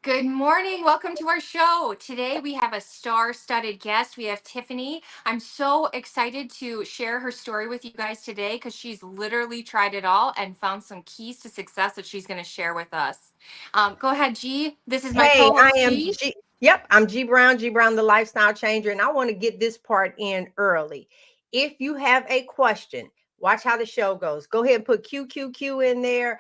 Good morning. Welcome to our show. Today we have a star-studded guest. We have Tiffany. I'm so excited to share her story with you guys today because she's literally tried it all and found some keys to success that she's going to share with us. Go ahead, G. This is my Hey, I co-host, am G. G. Yep, I'm G Brown, the lifestyle changer, and I want to get this part in early. If you have a question, watch how the show goes. Go ahead and put QQQ in there.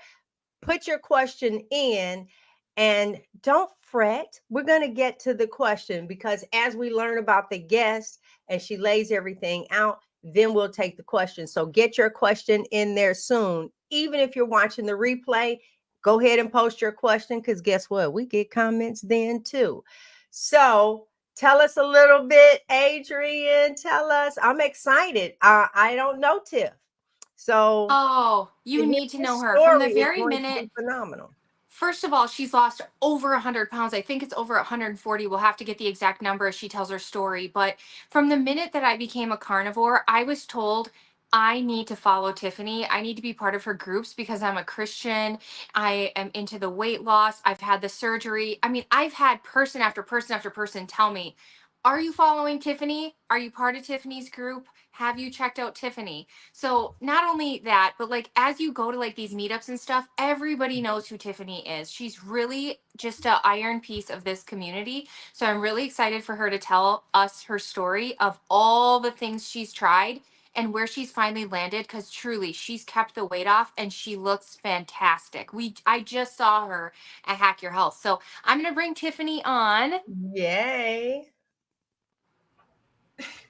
Put your question in, and don't fret. We're going to get to the question because as we learn about the guest and she lays everything out, then we'll take the question. So get your question in there soon. Even if you're watching the replay, go ahead and post your question because guess what? We get comments then too. So tell us a little bit, Adrian. Tell us. I'm excited. I don't know Tiff. So Oh, to you hear need to know this her. From the story is very going to minute be phenomenal. First of all, she's lost over 100 pounds. I think it's over 140. We'll have to get the exact number as she tells her story. But from the minute that I became a carnivore, I was told I need to follow Tiffany. I need to be part of her groups because I'm a Christian. I am into the weight loss. I've had the surgery. I mean, I've had person after person after person tell me, are you following Tiffany? Are you part of Tiffany's group? Have you checked out Tiffany? So not only that, but like as you go to like these meetups and stuff, everybody knows who Tiffany is. She's really just a iron piece of this community. So I'm really excited for her to tell us her story of all the things she's tried and where she's finally landed because truly she's kept the weight off and she looks fantastic. I just saw her at Hack Your Health. So I'm gonna bring Tiffany on. Yay.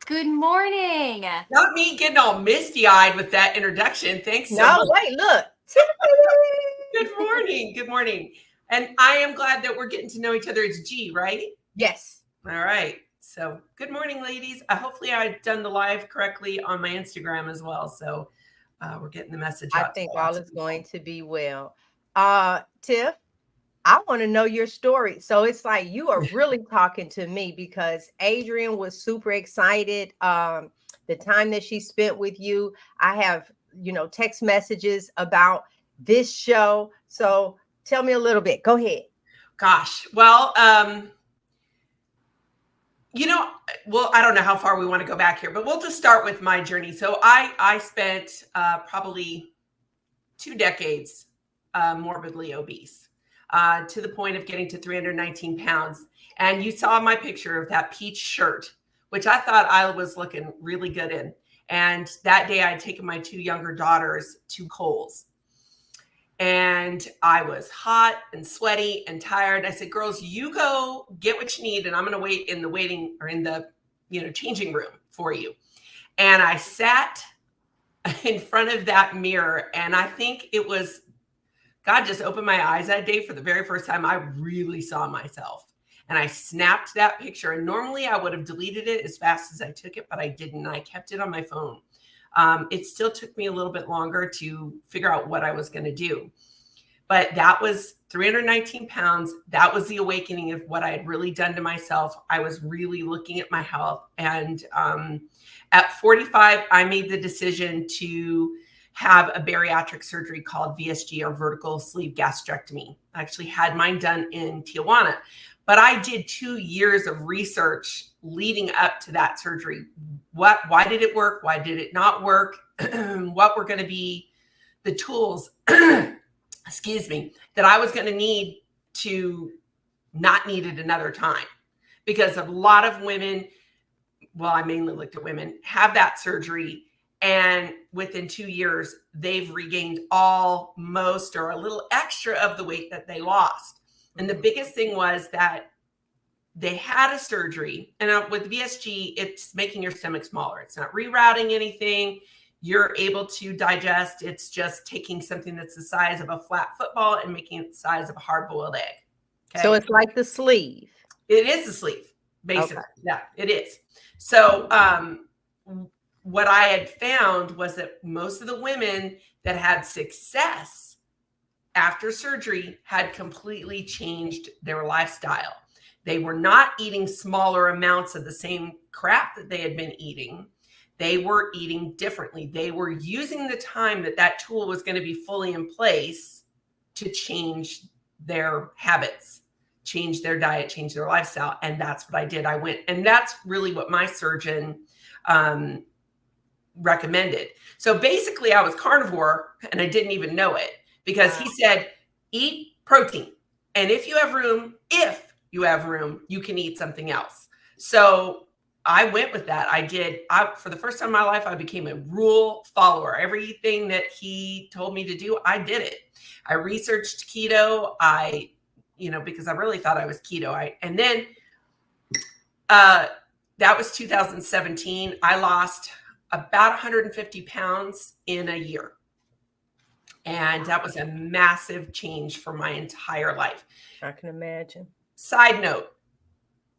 Good morning. Not me getting all misty-eyed with that introduction. Thanks so No, much. wait, look. Good morning. Good morning. And I am glad that we're getting to know each other. It's G, right? Yes. All right. So good morning, ladies. Hopefully I've done the live correctly on my Instagram as well. So we're getting the message I out. think all is going to be well. Tiff, I want to know your story. So it's like you are really talking to me because Adrian was super excited. The time that she spent with you, I have, text messages about this show. So tell me a little bit. Go ahead. Gosh. Well, I don't know how far we want to go back here, but we'll just start with my journey. So I spent probably 2 decades morbidly obese to the point of getting to 319 pounds. And you saw my picture of that peach shirt, which I thought I was looking really good in. And that day I had taken my 2 younger daughters to Kohl's. And I was hot and sweaty and tired. I said, girls, you go get what you need. And I'm going to wait in the waiting or in the, changing room for you. And I sat in front of that mirror. And I think it was God just opened my eyes that day for the very first time. I really saw myself. And I snapped that picture. And normally I would have deleted it as fast as I took it, but I didn't. I kept it on my phone. It still took me a little bit longer to figure out what I was going to do. But that was 319 pounds. That was the awakening of what I had really done to myself. I was really looking at my health. And at 45, I made the decision to have a bariatric surgery called VSG, or vertical sleeve gastrectomy. I actually had mine done in Tijuana. But I did 2 years of research leading up to that surgery. Why did it work? Why did it not work? What were going to be the tools, excuse me, that I was going to need to not need it another time? Because a lot of women, well, I mainly looked at women, have that surgery. And within 2 years, they've regained all, most, or a little extra of the weight that they lost. And the biggest thing was that they had a surgery. And with VSG, it's making your stomach smaller. It's not rerouting anything. You're able to digest. It's just taking something that's the size of a flat football and making it the size of a hard-boiled egg. Okay? So it's like the sleeve. It is the sleeve, basically. Okay. Yeah, it is. So what I had found was that most of the women that had success after surgery had completely changed their lifestyle. They were not eating smaller amounts of the same crap that they had been eating. They were eating differently. They were using the time that tool was going to be fully in place to change their habits, change their diet, change their lifestyle. And that's what I did. I went, and that's really what my surgeon um, recommended. So basically, I was carnivore and I didn't even know it because Wow. he said, eat protein. And if you have room, you can eat something else. So I went with that. For the first time in my life, I became a rule follower. Everything that he told me to do, I did it. I researched keto. Because I really thought I was keto. And then uh, that was 2017. I lost about 150 pounds in a year. And that was a massive change for my entire life. I can imagine. Side note,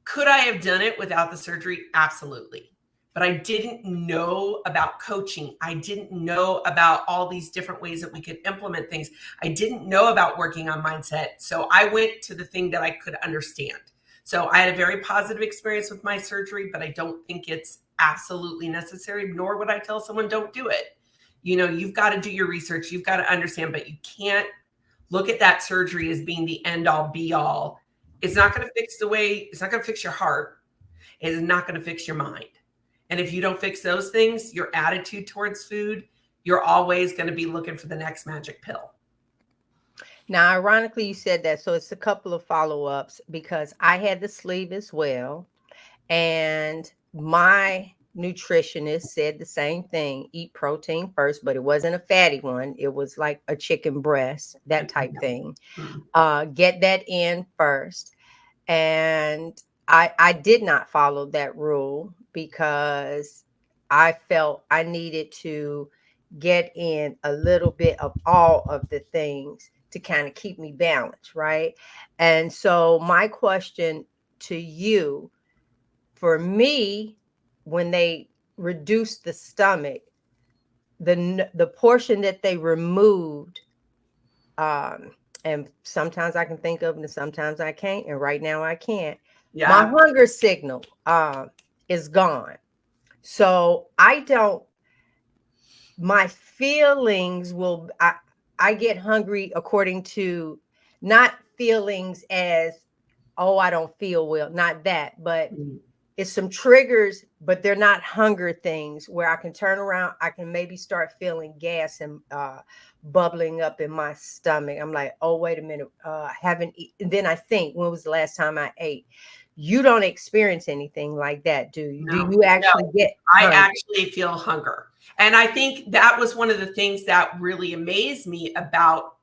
could I have done it without the surgery? Absolutely. But I didn't know about coaching. I didn't know about all these different ways that we could implement things. I didn't know about working on mindset. So I went to the thing that I could understand. So I had a very positive experience with my surgery, but I don't think it's absolutely necessary, nor would I tell someone don't do it. You've got to do your research. You've got to understand, but you can't look at that surgery as being the end all be all. It's not going to it's not going to fix your heart. It's not going to fix your mind. And if you don't fix those things, your attitude towards food, you're always going to be looking for the next magic pill. Now, ironically, you said that. So it's a couple of follow-ups because I had the sleeve as well. And my nutritionist said the same thing: eat protein first, but it wasn't a fatty one. It was like a chicken breast, that type thing. Get that in first. And I did not follow that rule because I felt I needed to get in a little bit of all of the things to kind of keep me balanced, right? And so my question to you, for me, when they reduced the stomach, the portion that they removed, and sometimes I can think of it and sometimes I can't, and right now I can't. My Yeah. hunger signal is gone. So my feelings I get hungry according to, not feelings as, oh, I don't feel well, not that, but it's some triggers, but they're not hunger things where I can turn around. I can maybe start feeling gas and bubbling up in my stomach. I'm like, oh, wait a minute. Haven't eaten. Then I think, when was the last time I ate? You don't experience anything like that, do you? Do No, you actually get I hungry? actually feel hunger. And I think that was one of the things that really amazed me about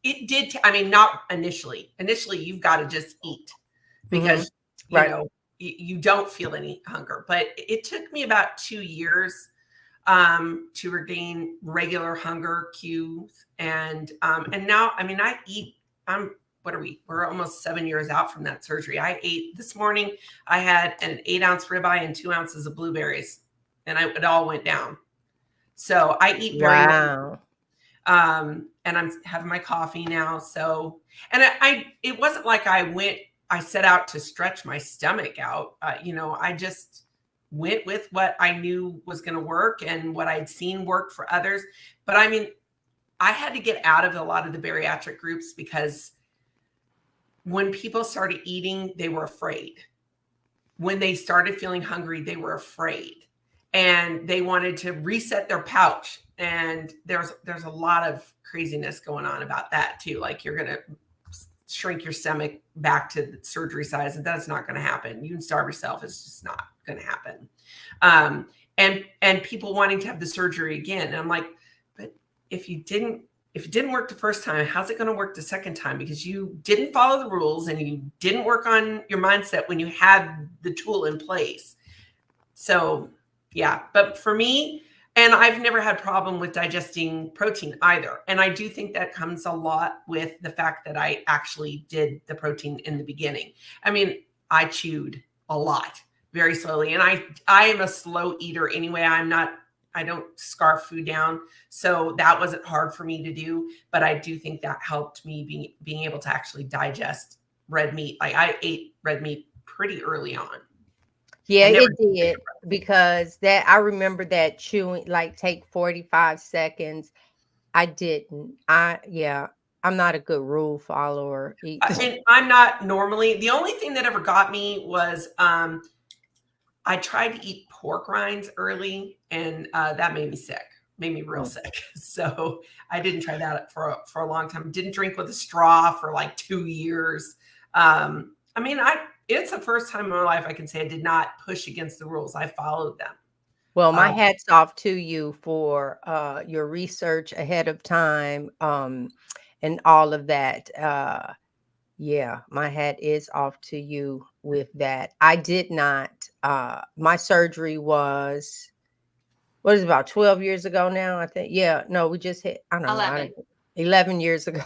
it. Not initially. Initially, you've got to just eat because, Right. you don't feel any hunger. But it took me about 2 years to regain regular hunger cues. And now, I eat. What are we? We're almost 7 years out from that surgery. I ate this morning. I had an 8-ounce ribeye and 2 ounces of blueberries, and it all went down. So I eat very Wow. and I'm having my coffee now. So, and it wasn't like I set out to stretch my stomach out. I just went with what I knew was going to work and what I'd seen work for others. But I had to get out of a lot of the bariatric groups because when people started eating, they were afraid. When they started feeling hungry, they were afraid. And they wanted to reset their pouch. And there's a lot of craziness going on about that too. Like, you're going to shrink your stomach back to the surgery size, and that's not going to happen. You can starve yourself. It's just not going to happen. And people wanting to have the surgery again. And I'm like, but if it didn't work the first time, how's it going to work the second time? Because you didn't follow the rules and you didn't work on your mindset when you had the tool in place. So yeah, but for me, and I've never had problem with digesting protein either. And I do think that comes a lot with the fact that I actually did the protein in the beginning. I chewed a lot very slowly, and I am a slow eater anyway. I don't scarf food down. So that wasn't hard for me to do, but I do think that helped me being able to actually digest red meat. Like, I ate red meat pretty early on. Yeah, it did, because that I remember that chewing, like, take 45 seconds. I didn't. I'm not a good rule follower either. And I'm not normally. The only thing that ever got me was I tried to eat pork rinds early, and that made me sick. Made me real sick. So I didn't try that for a long time. Didn't drink with a straw for like 2 years. I mean, it's the first time in my life I can say I did not push against the rules. I followed them. Well, my hat's off to you for your research ahead of time, and all of that. Yeah, my hat is off to you with that. I did not. My surgery was, what is it, about 12 years ago now, I think. Yeah, no, we just hit, I don't know, 11. 11 years ago.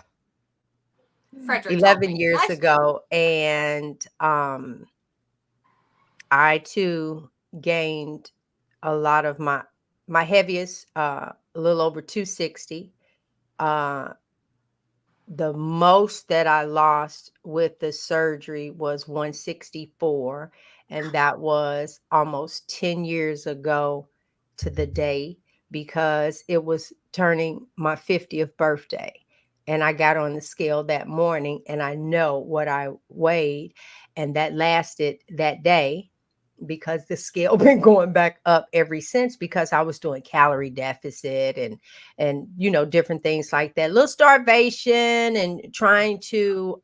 Frederick told 11 me. years What? ago, and I too gained a lot of my heaviest, a little over 260. Uh, the most that I lost with the surgery was 164, and that was almost 10 years ago to the day, because it was turning my 50th birthday. And I got on the scale that morning and I know what I weighed, and that lasted that day, because the scale been going back up ever since, because I was doing calorie deficit and different things like that, little starvation, and trying to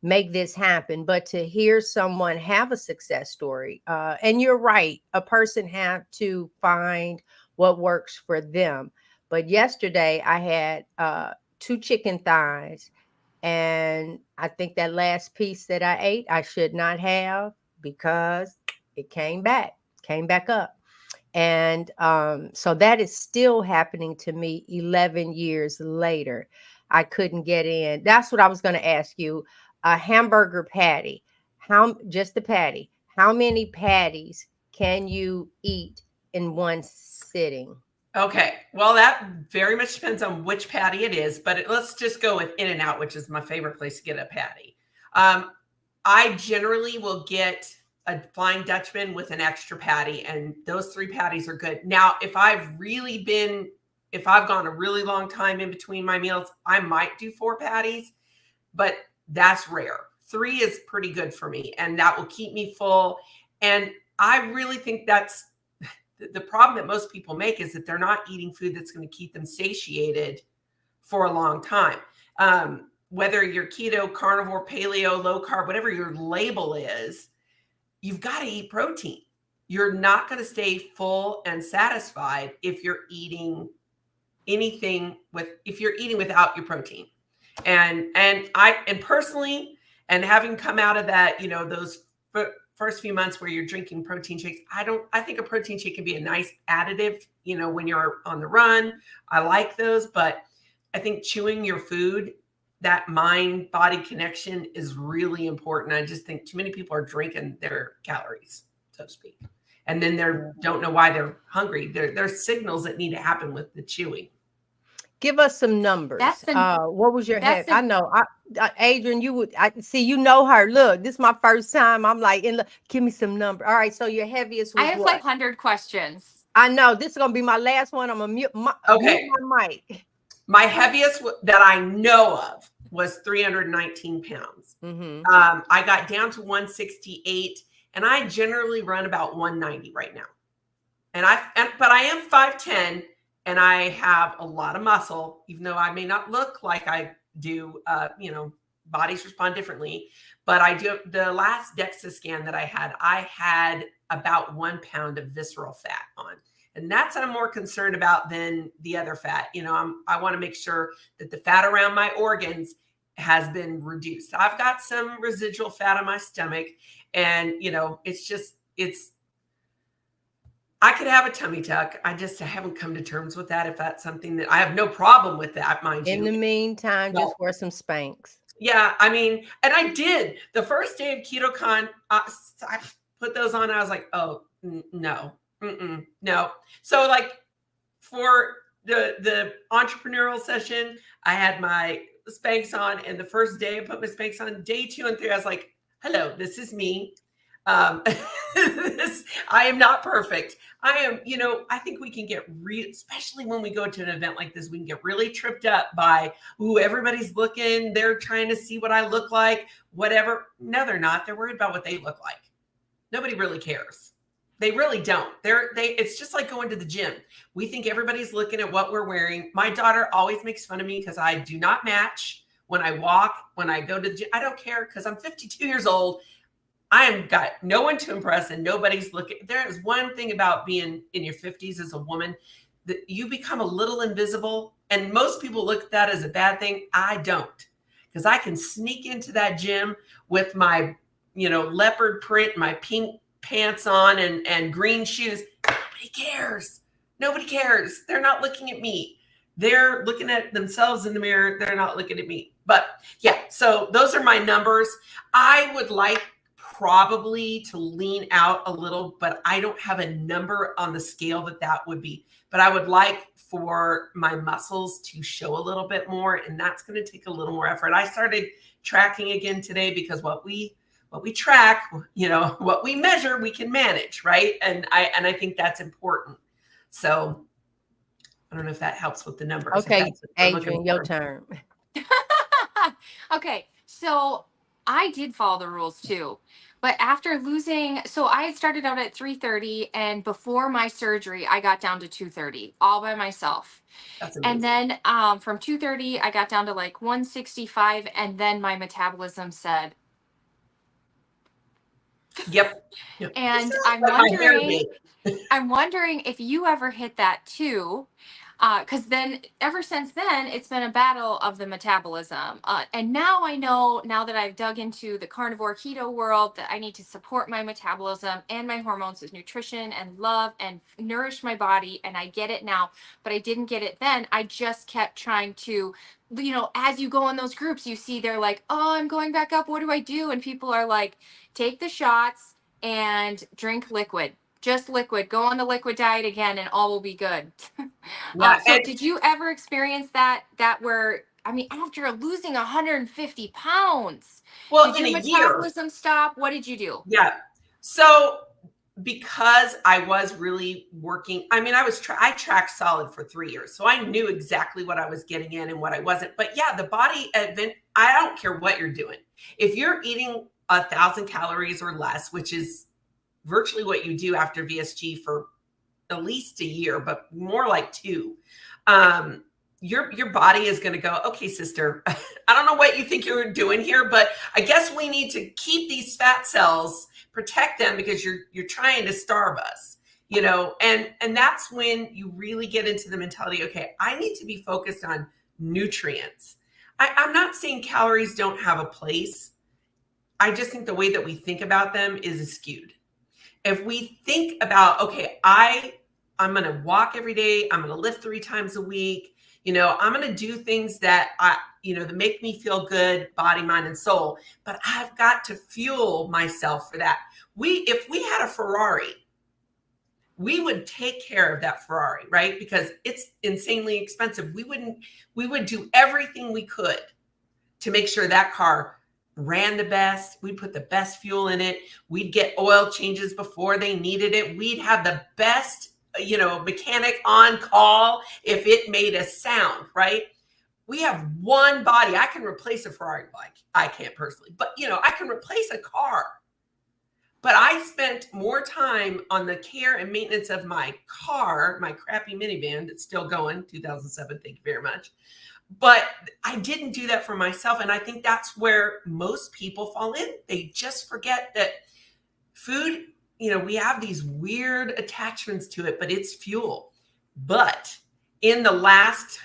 make this happen. But to hear someone have a success story, and you're right, a person have to find what works for them. But yesterday I had 2 chicken thighs, and I think that last piece that I ate, I should not have, because it came back up. And so that is still happening to me 11 years later. I couldn't get in. That's what I was going to ask you. A hamburger patty, just the patty, how many patties can you eat in one sitting? Okay. Well, that very much depends on which patty it is, but let's just go with In-N-Out, which is my favorite place to get a patty. I generally will get a Flying Dutchman with an extra patty, and those 3 patties are good. Now, if I've gone a really long time in between my meals, I might do 4 patties, but that's rare. 3 is pretty good for me, and that will keep me full. And I really think that's the problem that most people make, is that they're not eating food that's going to keep them satiated for a long time. Whether you're keto, carnivore, paleo, low carb, whatever your label is, you've got to eat protein. You're not going to stay full and satisfied if you're eating without your protein. And personally, and having come out of that, those first few months where you're drinking protein shakes, I think a protein shake can be a nice additive, when you're on the run. I like those, but I think chewing your food, that mind body connection, is really important. I just think too many people are drinking their calories, so to speak. And then don't know why they're hungry. There's signals that need to happen with the chewing. Give us some numbers. What was your head? I know, Adrian, I see, you know her. Look, this is my first time. I'm like, give me some number. All right, so your heaviest was I have what? like 100 questions. I know this is gonna be my last one. I'm gonna mute my mic. My heaviest that I know of was 319 pounds. Mm-hmm. I got down to 168, and I generally run about 190 right now. But I am 5'10", and I have a lot of muscle, even though I may not look like I do. Bodies respond differently, but I do. The last DEXA scan that I had about 1 pound of visceral fat on. And that's what I'm more concerned about than the other fat. I want to make sure that the fat around my organs has been reduced. I've got some residual fat on my stomach, and I could have a tummy tuck. I haven't come to terms with that. If that's something that I have no problem with that, mind you. In the meantime, just wear some Spanx. Yeah, I mean, and I did the first day of KetoCon. I put those on. I was like, oh no. No. So like for the entrepreneurial session, I had my Spanx on, and the first day I put my Spanx on. Day 2 and 3, I was like, hello, this is me. I am not perfect. I think we can get especially when we go to an event like this, we can get really tripped up by, ooh, everybody's looking, they're trying to see what I look like, whatever. No, they're not. They're worried about what they look like. Nobody really cares. They really don't. It's just like going to the gym. We think everybody's looking at what we're wearing. My daughter always makes fun of me because I do not match when I walk, when I go to the gym. I don't care because I'm 52 years old. I am got no one to impress and nobody's looking. There is one thing about being in your 50s as a woman, that you become a little invisible. And most people look at that as a bad thing. I don't, because I can sneak into that gym with my, leopard print, my pink pants on and green shoes. Nobody cares. Nobody cares. They're not looking at me. They're looking at themselves in the mirror. They're not looking at me. But yeah, so those are my numbers. I would like probably to lean out a little, but I don't have a number on the scale that would be. But I would like for my muscles to show a little bit more, and that's going to take a little more effort. I started tracking again today because what we track, what we measure, we can manage, right? And I think that's important. So I don't know if that helps with the numbers. Okay, Adrian, your turn. Okay, so I did follow the rules too. But after losing, so I had started out at 330, and before my surgery, I got down to 230 all by myself. That's And amazing. then from 230, I got down to like 165, and then my metabolism said, Yep. and I'm wondering if you ever hit that too. Because then, ever since then, it's been a battle of the metabolism. And now I know, now that I've dug into the carnivore keto world, that I need to support my metabolism and my hormones with nutrition and love and nourish my body. And I get it now, but I didn't get it then. I just kept trying to, as you go in those groups, you see they're like, oh, I'm going back up. What do I do? And people are like, take the shots and drink liquid. Just liquid. Go on the liquid diet again, and all will be good. Yeah. So did you ever experience that where, I mean, after losing 150 pounds, Well, did in your a year. metabolism stop? What did you do? Yeah. So because I was really working, I mean, I tracked solid for 3 years. So I knew exactly what I was getting in and what I wasn't. But yeah, the body event, I don't care what you're doing. If you're eating 1,000 calories or less, which is virtually what you do after VSG for at least a year, but more like 2, your body is going to go, okay, sister, I don't know what you think you're doing here, but I guess we need to keep these fat cells, protect them, because you're trying to starve us, and that's when you really get into the mentality, okay, I need to be focused on nutrients. I'm not saying calories don't have a place. I just think the way that we think about them is skewed. If we think about, okay, I'm going to walk every day, I'm going to lift 3 times a week, I'm going to do things that that make me feel good, body, mind, and soul, but I've got to fuel myself for that. If we had a Ferrari, we would take care of that Ferrari, right? Because it's insanely expensive. We would do everything we could to make sure that car ran the best. We'd put the best fuel in it. We'd get oil changes before they needed it. We'd have the best, mechanic on call if it made a sound, right? We have one body. I can replace a Ferrari bike. I can't personally, but I can replace a car. But I spent more time on the care and maintenance of my car, my crappy minivan that's still going, 2007. Thank you very much. But I didn't do that for myself. And I think that's where most people fall in. They just forget that food, we have these weird attachments to it, but it's fuel. But in the last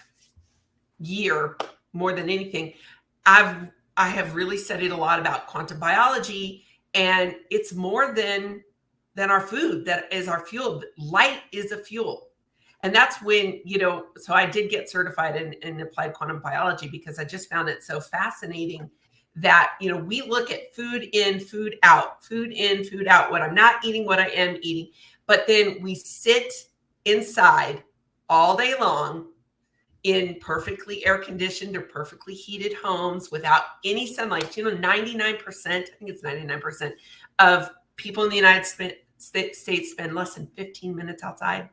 year, more than anything, I have really studied a lot about quantum biology, and it's more than our food that is our fuel. Light is a fuel. And that's when, so I did get certified in applied quantum biology because I just found it so fascinating that, we look at food in, food out, food in, food out, what I'm not eating, what I am eating. But then we sit inside all day long in perfectly air conditioned or perfectly heated homes without any sunlight. 99%, I think it's 99% of people in the United States spend less than 15 minutes outside.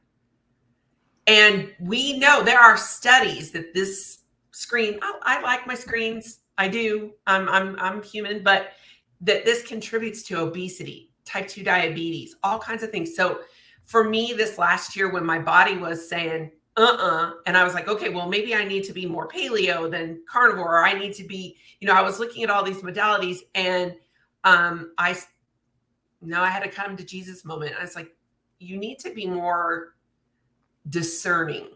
And we know there are studies that this screen, I like my screens. I do. I'm human, but that this contributes to obesity, type 2 diabetes, all kinds of things. So for me, this last year, when my body was saying, and I was like, okay, well, maybe I need to be more paleo than carnivore, or I need to be, I was looking at all these modalities, and I had a come to Jesus moment. I was like, you need to be more discerning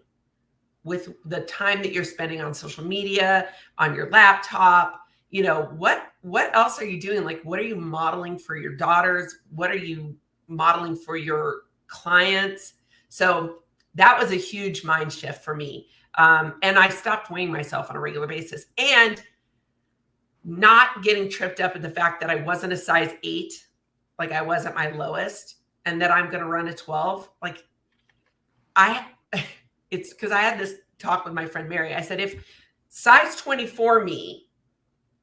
with the time that you're spending on social media, on your laptop. What else are you doing? Like, what are you modeling for your daughters? What are you modeling for your clients? So that was a huge mind shift for me. And I stopped weighing myself on a regular basis, and not getting tripped up at the fact that I wasn't a size 8, like I was at my lowest, and that I'm going to run a 12. Like, it's because I had this talk with my friend Mary. I said, if size 24 me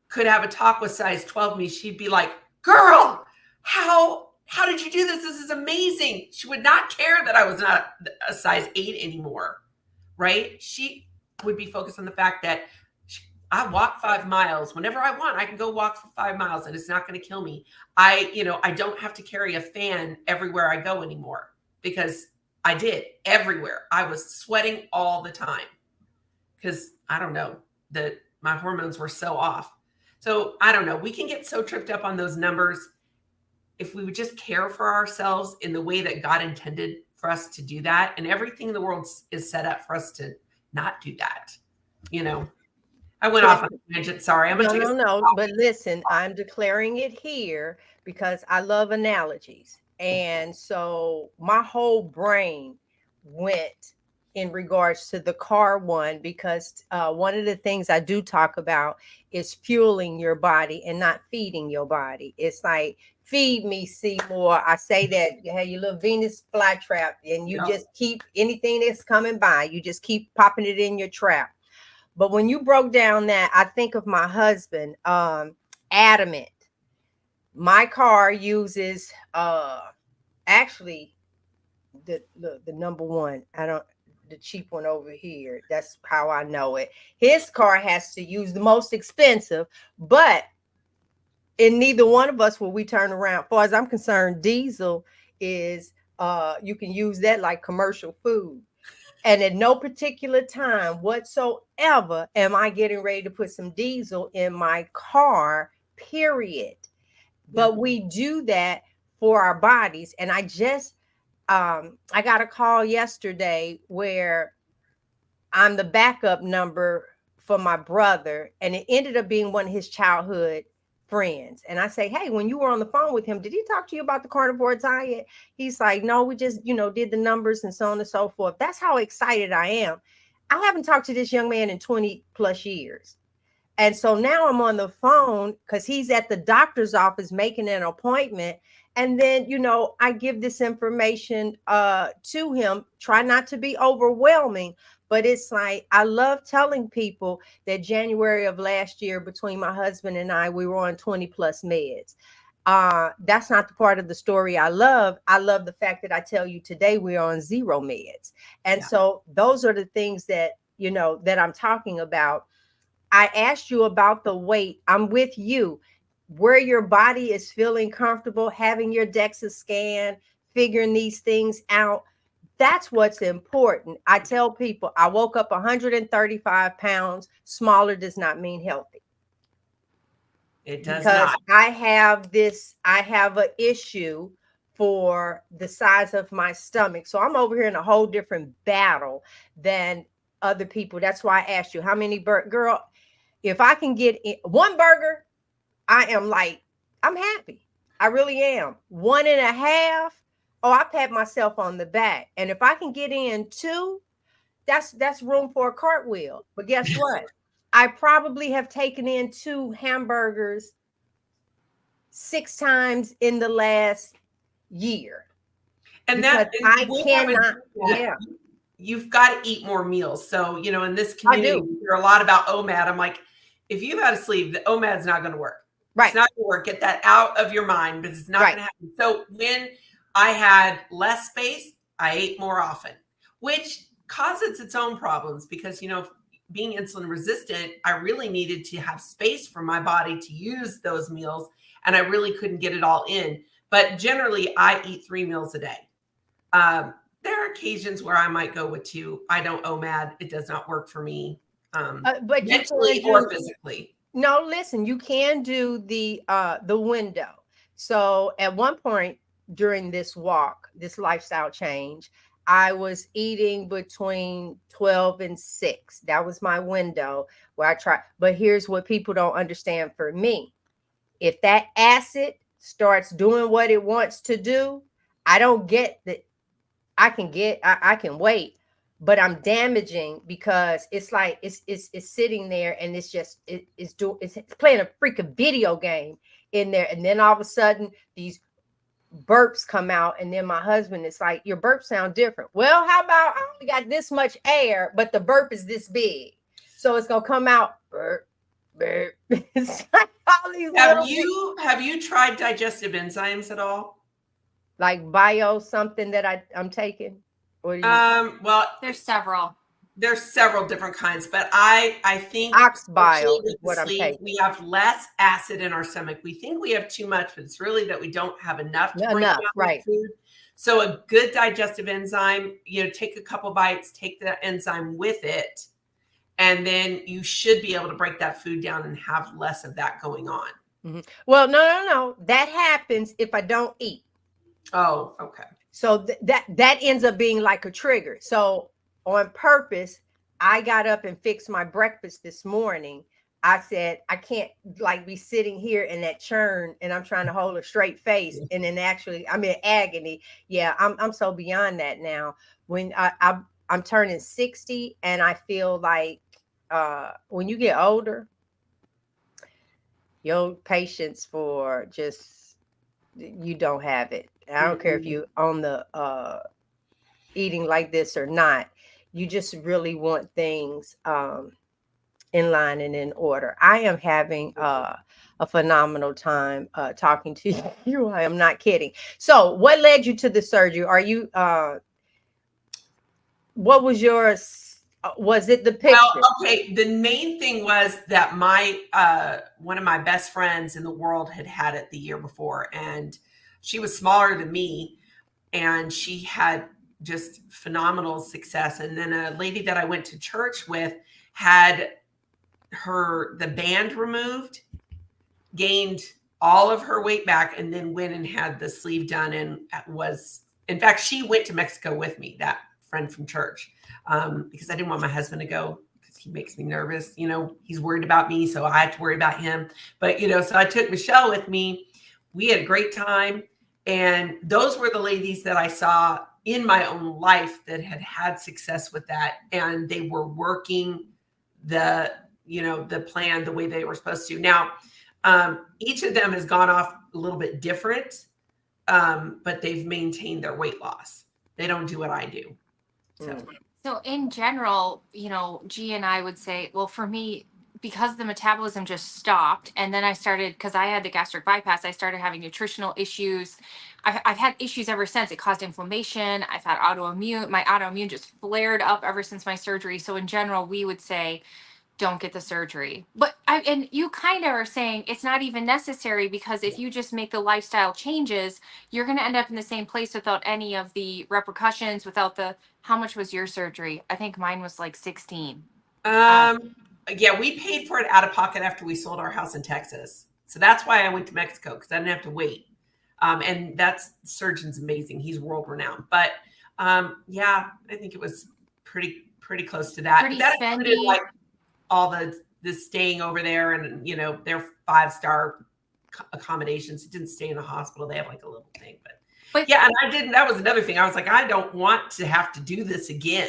could have a talk with size 12 me, she'd be like, girl, how did you do this? This is amazing. She would not care that I was not a size 8 anymore, right? She would be focused on the fact that I walk 5 miles whenever I want. I can go walk for 5 miles and it's not going to kill me. I don't have to carry a fan everywhere I go anymore, because I did everywhere. I was sweating all the time because I don't know, that my hormones were so off. So I don't know. We can get so tripped up on those numbers. If we would just care for ourselves in the way that God intended for us to do that, and everything in the world is set up for us to not do that. I went off on a tangent. Sorry. No. But listen, I'm declaring it here because I love analogies. And so my whole brain went in regards to the car one, because one of the things I do talk about is fueling your body and not feeding your body. It's like, feed me, Seymour. I say that you have your little Venus flytrap, and you just keep anything that's coming by, you just keep popping it in your trap. But when you broke down that, I think of my husband, adamant. My car uses actually the number one. The cheap one over here. That's how I know it. His car has to use the most expensive, but in neither one of us will we turn around. As far as I'm concerned, diesel is you can use that like commercial food. And at no particular time whatsoever am I getting ready to put some diesel in my car, period. But we do that for our bodies. And I got a call yesterday where I'm the backup number for my brother, and it ended up being one of his childhood friends. And I say, hey, when you were on the phone with him, did he talk to you about the carnivore diet? He's like, no, we just, did the numbers and so on and so forth. That's how excited I am. I haven't talked to this young man in 20 plus years. And so now I'm on the phone because he's at the doctor's office making an appointment. And then, I give this information to him, try not to be overwhelming. But it's like, I love telling people that January of last year, between my husband and I, we were on 20 plus meds. That's not the part of the story I love. I love the fact that I tell you today we're on 0 meds. And so those are the things that, that I'm talking about. I asked you about the weight. I'm with you. Where your body is feeling comfortable, having your DEXA scan, figuring these things out. That's what's important. I tell people I woke up 135 pounds. Smaller does not mean healthy. It does because not. I have an issue for the size of my stomach. So I'm over here in a whole different battle than other people. That's why I asked you how many girl, if I can get one burger, I'm happy. I really am. 1.5. Oh, I pat myself on the back. And if I can get in 2, that's room for a cartwheel. But guess what? I probably have taken in 2 hamburgers 6 times in the last year. And I cannot. You've got to eat more meals. So, in this community, we hear a lot about OMAD. I'm like, if you've had a sleeve, the OMAD's not going to work. Right. It's not going to work. Get that out of your mind, because it's not going to happen. So when I had less space. I ate more often, which causes its own problems because, being insulin resistant, I really needed to have space for my body to use those meals, and I really couldn't get it all in. But generally, I eat 3 meals a day. There are occasions where I might go with 2. I don't OMAD. It does not work for me, But you can mentally or do physically. no, listen, you can do the window. So at one point during this walk, this lifestyle change, I was eating between 12 and 6. That was my window where I tried. But here's what people don't understand for me. If that acid starts doing what it wants to do, I don't get that. I can wait, but I'm damaging because it's like it's sitting there and it's just it's playing a freaking video game in there, and then all of a sudden these burps come out, and then my husband is like, your burps sound different. Well, how about I only got this much air, but the burp is this big, so it's gonna come out burp burp. It's like all these Have little things, you tried digestive enzymes at all? like bio something that I'm taking. Or you Well, There's several. there's several different kinds, but I think, ox especially bile is with the what I'm sleep, we taking. have less acid in our stomach. We think we have too much, but it's really that we don't have enough to break Enough, down with right? food. So a good digestive enzyme, take a couple bites, take the enzyme with it, and then you should be able to break that food down and have less of that going on. Mhm. Well, no. That happens if I don't eat. Oh, okay. So that ends up being like a trigger. So on purpose, I got up and fixed my breakfast this morning. I said I can't like be sitting here in that churn and I'm trying to hold a straight face and then actually I'm in agony. Yeah, I'm so beyond that now. When I'm turning 60 and I feel like when you get older, your patience for just you don't have it. I don't care if Mm-mm. you on the eating like this or not. You just really want things in line and in order. I am having a phenomenal time talking to you. I am not kidding. So, what led you to the surgery? Are you what was yours? Was it the Well, picture? okay. The main thing was that my one of my best friends in the world had it the year before, and she was smaller than me, and she had just phenomenal success. And then a lady that I went to church with had the band removed, gained all of her weight back, and then went and had the sleeve done, and was, in fact, she went to Mexico with me, that friend from church, because I didn't want my husband to go because he makes me nervous. He's worried about me, so I have to worry about him. But so I took Michelle with me. We had a great time, and those were the ladies that I saw in my own life that had success with that, and they were working the plan the way they were supposed to. Now, each of them has gone off a little bit different, but they've maintained their weight loss. They don't do what I do. So in general, G and I would say, well, for me, because the metabolism just stopped, and then I started, because I had the gastric bypass, I started having nutritional issues. I've had issues ever since. It caused inflammation. I've had autoimmune. My autoimmune just flared up ever since my surgery. So in general, we would say, don't get the surgery. And you kind of are saying it's not even necessary, because if you just make the lifestyle changes, you're going to end up in the same place without any of the repercussions, without how much was your surgery? I think mine was like 16. Yeah, we paid for it out of pocket after we sold our house in Texas. So that's why I went to Mexico, because I didn't have to wait. And that surgeon's amazing. He's world renowned. But yeah, I think it was pretty close to that. Pretty But that included spendy. like all the staying over there, and their 5-star accommodations. It didn't stay in a hospital. They have like a little thing, but yeah. And I didn't. That was another thing. I was like, I don't want to have to do this again.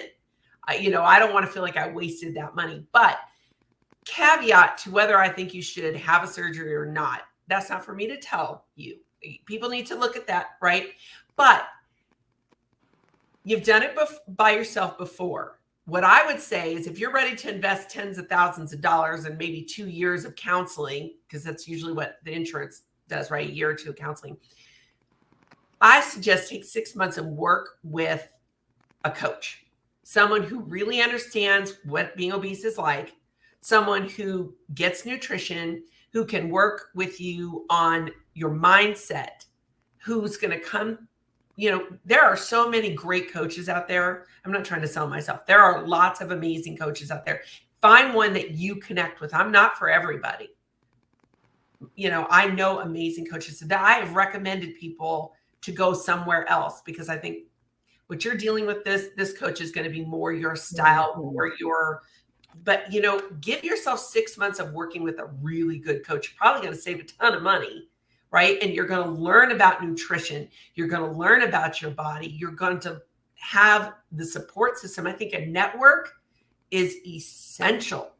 I don't want to feel like I wasted that money. But caveat to whether I think you should have a surgery or not, that's not for me to tell you. People need to look at that, right? But you've done it by yourself before. What I would say is, if you're ready to invest tens of thousands of dollars and maybe 2 years of counseling, because that's usually what the insurance does, right? A year or two of counseling. I suggest take 6 months and work with a coach, someone who really understands what being obese is like, someone who gets nutrition, who can work with you on your mindset, who's going to come. There are so many great coaches out there. I'm not trying to sell myself. There are lots of amazing coaches out there. Find one that you connect with. I'm not for everybody. I know amazing coaches that I have recommended people to go somewhere else because I think what you're dealing with, this coach is going to be more your style, more your, but give yourself 6 months of working with a really good coach. You're probably going to save a ton of money, right? And you're going to learn about nutrition. You're going to learn about your body. You're going to have the support system. I think a network is essential,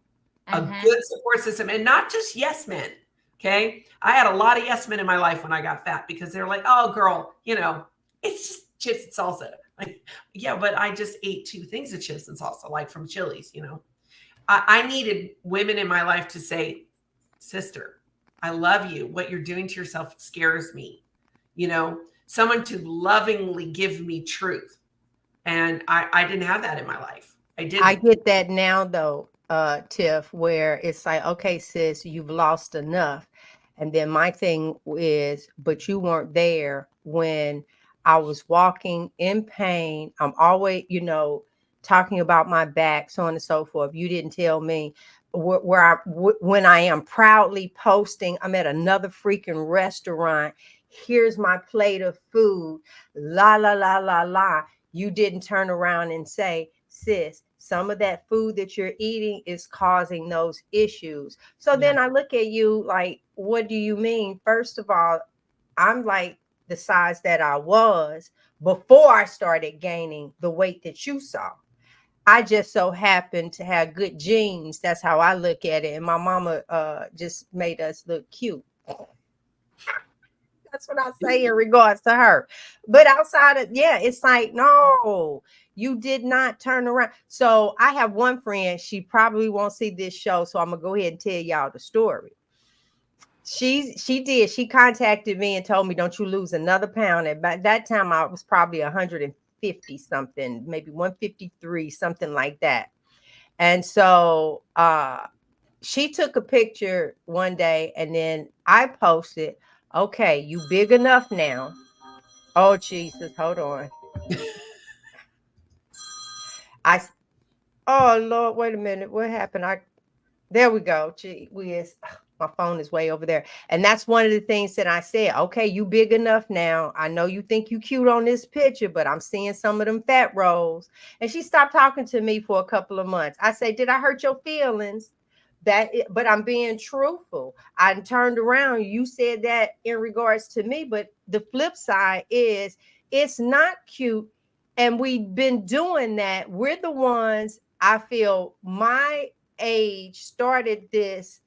a good support system, and not just yes men. Okay. I had a lot of yes men in my life when I got fat because they're like, oh girl, it's just chips and salsa. Like, yeah, but I just ate 2 things of chips and salsa, like from Chili's, I needed women in my life to say, sister, I love you. What you're doing to yourself scares me. Someone to lovingly give me truth. And I didn't have that in my life. I I didn't. get that now though, Tiff, where it's like, okay, sis, you've lost enough. And then my thing is, but you weren't there when I was walking in pain. I'm always, talking about my back, so on and so forth. You didn't tell me when I am proudly posting, I'm at another freaking restaurant. Here's my plate of food. La, la, la, la, la. You didn't turn around and say, sis, some of that food that you're eating is causing those issues. So Yeah. then I look at you like, what do you mean? First of all, I'm like the size that I was before I started gaining the weight that you saw. I just so happened to have good genes. That's how I look at it. And my mama just made us look cute. That's what I say in regards to her. But outside of, yeah, it's like, no, you did not turn around. So I have one friend, she probably won't see this show. So I'm gonna go ahead and tell y'all the story. She contacted me and told me, don't you lose another pound. And by that time I was probably 150 something, maybe 153, something like that. And so she took a picture one day and then I posted, okay, you big enough now. Oh, Jesus, hold on. I, oh, Lord, wait a minute. What happened? There we go. Gee whiz. My phone is way over there. And that's one of the things that I said. Okay, you big enough now. I know you think you cute on this picture, but I'm seeing some of them fat rolls. And she stopped talking to me for a couple of months. I say, did I hurt your feelings? But I'm being truthful. I turned around. You said that in regards to me, but the flip side is it's not cute. And we've been doing that. We're the ones, I feel my age started this,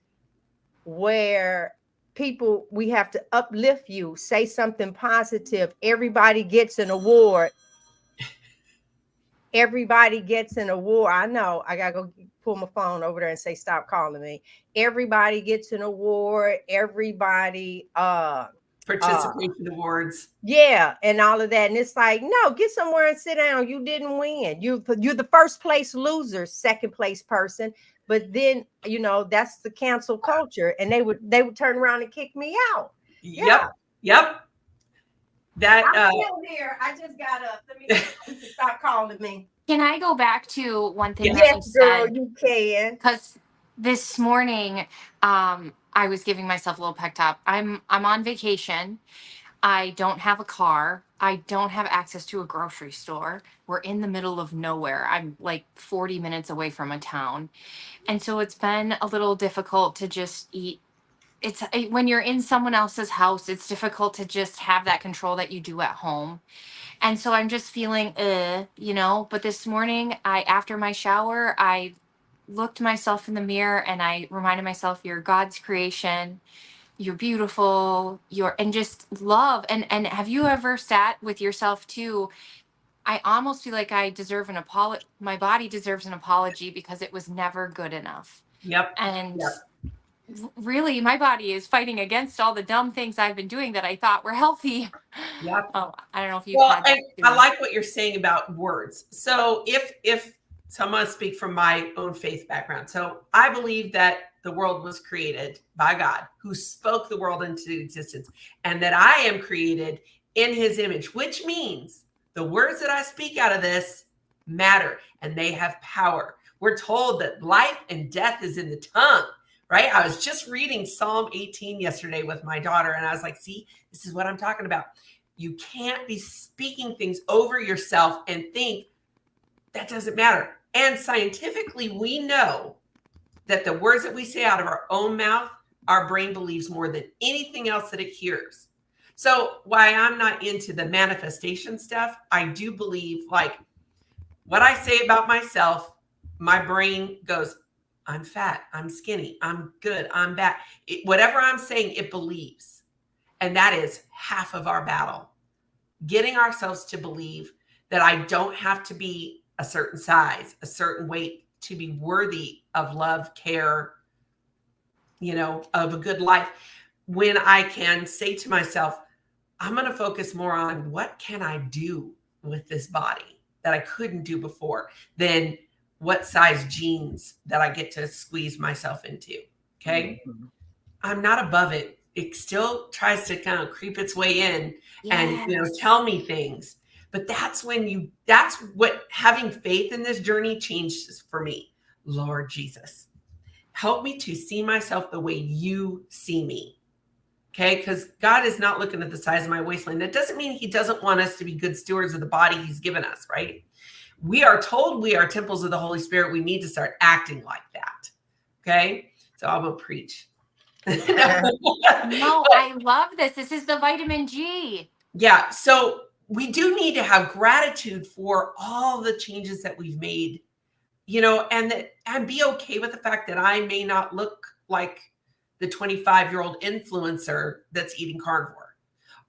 where people, we have to uplift you, say something positive. Everybody gets an award. Everybody gets an award. I know I gotta go pull my phone over there and say stop calling me. Everybody gets an award. Everybody uh Participation awards. yeah, and all of that. And it's like, no, get somewhere and sit down. You didn't win. You're the first place loser, second place person. But then, that's the cancel culture. And they would turn around and kick me out. Yeah. Yep. Yep. That I'm still here. I just got up. Let me stop calling me. Can I go back to one thing yeah. that you Yes, girl, said? you can. Because this morning, I was giving myself a little pep talk. I'm on vacation. I don't have a car. I don't have access to a grocery store. We're in the middle of nowhere. I'm like 40 minutes away from a town. And so it's been a little difficult to just eat. When you're in someone else's house, it's difficult to just have that control that you do at home. And so I'm just feeling, but this morning, after my shower, I looked myself in the mirror and I reminded myself, you're God's creation. You're beautiful. And just love. And have you ever sat with yourself too? I almost feel like I deserve an apology. My body deserves an apology because it was never good enough. Yep. And Yep. Really, my body is fighting against all the dumb things I've been doing that I thought were healthy. Yeah. Oh, I don't know if you've Well, had that I experience. like what you're saying about words. So if so, I'm going to speak from my own faith background. So I believe that the world was created by God, who spoke the world into existence, and that I am created in his image, which means the words that I speak out of this matter and they have power. We're told that life and death is in the tongue, right? I was just reading Psalm 18 yesterday with my daughter, and I was like, see, this is what I'm talking about. You can't be speaking things over yourself and think that doesn't matter. And scientifically, we know that the words that we say out of our own mouth, our brain believes more than anything else that it hears. So, why I'm not into the manifestation stuff, I do believe like what I say about myself, my brain goes, I'm fat, I'm skinny, I'm good, I'm bad. Whatever I'm saying, it believes. And that is half of our battle. Getting ourselves to believe that I don't have to be a certain size, a certain weight to be worthy of love, care, of a good life. When I can say to myself, I'm going to focus more on what can I do with this body that I couldn't do before than what size jeans that I get to squeeze myself into. Okay. Mhm. I'm not above it. It still tries to kind of creep its way in and, Yes. tell me things. But that's what having faith in this journey changes for me. Lord Jesus, help me to see myself the way you see me. Okay. Because God is not looking at the size of my waistline. That doesn't mean he doesn't want us to be good stewards of the body he's given us, right? We are told we are temples of the Holy Spirit. We need to start acting like that. Okay. So I'm going to preach. No, I love this. This is the vitamin G. Yeah. So we do need to have gratitude for all the changes that we've made, and be okay with the fact that I may not look like the 25-year-old influencer that's eating carnivore,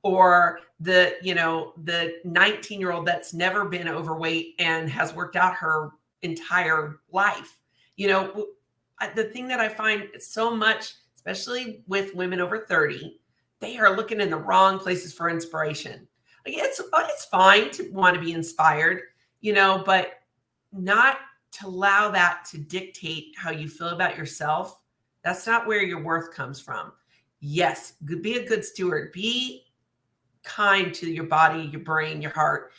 or the 19-year-old that's never been overweight and has worked out her entire life. The thing that I find so much, especially with women over 30, they are looking in the wrong places for inspiration. Like it's fine to want to be inspired, but not to allow that to dictate how you feel about yourself. That's not where your worth comes from. Yes, be a good steward. Be kind to your body, your brain, your heart.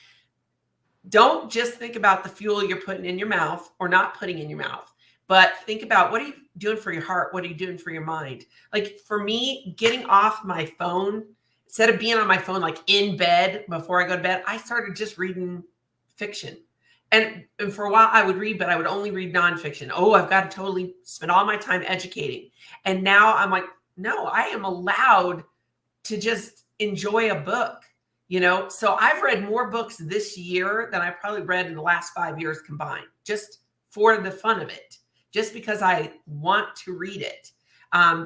Don't just think about the fuel you're putting in your mouth or not putting in your mouth, but think about what are you doing for your heart? What are you doing for your mind? Like for me, getting off my phone, instead of being on my phone, like in bed before I go to bed, I started just reading fiction. And for a while I would read, but I would only read nonfiction. Oh, I've got to totally spend all my time educating. And now I'm like, no, I am allowed to just enjoy a book. So I've read more books this year than I've probably read in the last 5 years combined, just for the fun of it, just because I want to read it,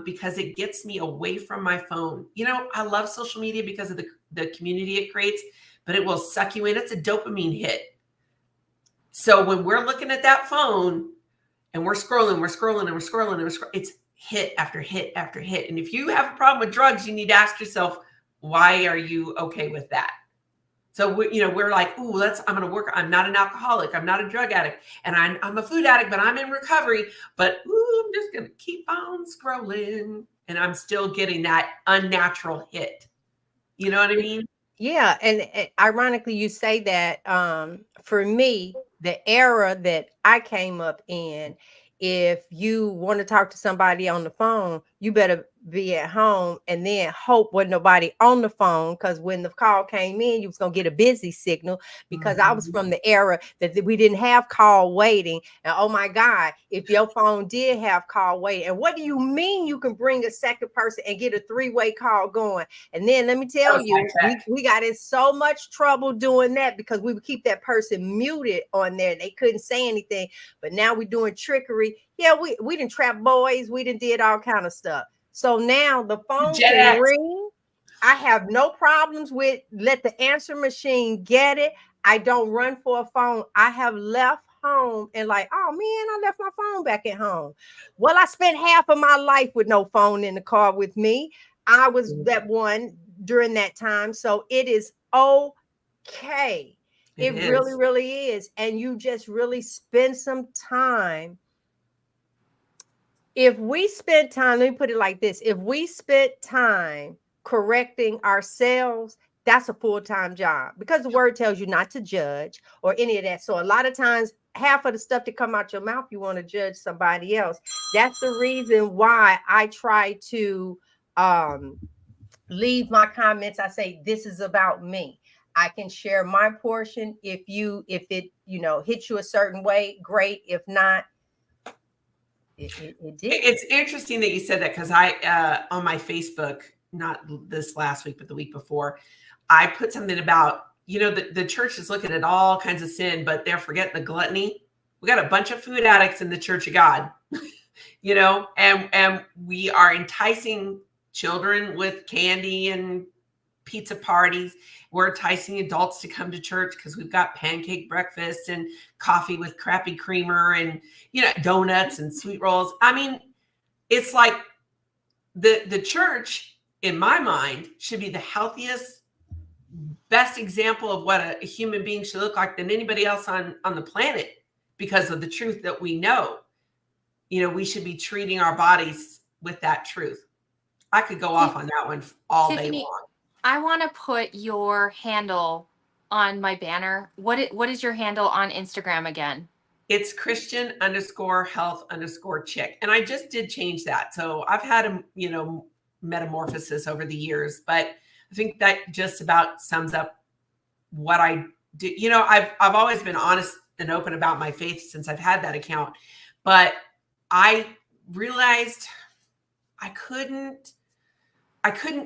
because it gets me away from my phone. I love social media because of the community it creates, but it will suck you in. It's a dopamine hit. So when we're looking at that phone and we're scrolling, and we're scrolling, it's hit after hit after hit. And if you have a problem with drugs, you need to ask yourself, why are you okay with that? So we're like, ooh, I'm going to work. I'm not an alcoholic. I'm not a drug addict, and I'm a food addict, but I'm in recovery. But I'm just going to keep on scrolling, and I'm still getting that unnatural hit. You know what I mean? Yeah, and ironically, you say that. For me, the era that I came up in, if you want to talk to somebody on the phone, you better be at home and then hope with nobody on the phone. Because when the call came in, you was gonna get a busy signal. Because I was Mhm. from the era that we didn't have call waiting. And oh my God, if your phone did have call waiting, and what do you mean you can bring a second person and get a three-way call going? And then let me That tell was high you, tech. we got in so much trouble doing that because we would keep that person muted on there. They couldn't say anything. But now we're doing trickery. Yeah, we didn't trap boys. We didn't did all kind of stuff. So now the phone Gen can X. ring. I have no problems with let the answer machine get it. I don't run for a phone. I have left home and like, oh man, I left my phone back at home. Well, I spent half of my life with no phone in the car with me. I was that one during that time. So it is okay. It It really, is. really is. And you just really spend some time. If we spent time, let me put it like this, if we spent time correcting ourselves, that's a full-time job because the word tells you not to judge or any of that. So a lot of times, half of the stuff that come out your mouth, you want to judge somebody else. That's the reason why I try to um leave my comments. I say this is about me. I can share my portion. If it hits you a certain way, great. If not, it didn't. It's interesting that you said that because I, on my Facebook, not this last week, but the week before, I put something about, the church is looking at all kinds of sin, but they're forgetting the gluttony. We got a bunch of food addicts in the Church of God, and we are enticing children with candy and pizza parties. We're enticing adults to come to church because we've got pancake breakfast and coffee with crappy creamer and donuts and sweet rolls. I mean, it's like the church, in my mind, should be the healthiest, best example of what a human being should look like than anybody else on the planet, because of the truth that we know. We should be treating our bodies with that truth. I could go off on that one all day Tiffany, long. I want to put your handle on my banner. What is your handle on Instagram again? It's Christian_health_chick. And I just did change that. So I've had a, metamorphosis over the years, but I think that just about sums up what I do. I've always been honest and open about my faith since I've had that account, but I realized I couldn't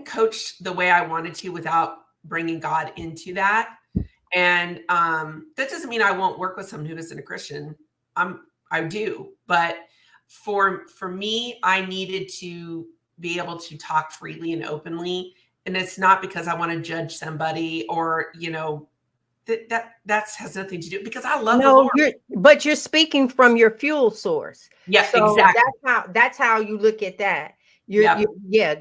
coach the way I wanted to without bringing God into that. And that doesn't mean I won't work with someone who isn't a Christian. I do, but for me, I needed to be able to talk freely and openly, and it's not because I want to judge somebody or that has nothing to do, because I love the No, Lord. you're speaking from your fuel source. Yeah, So exactly. that's how you look at that. Yep. Yeah,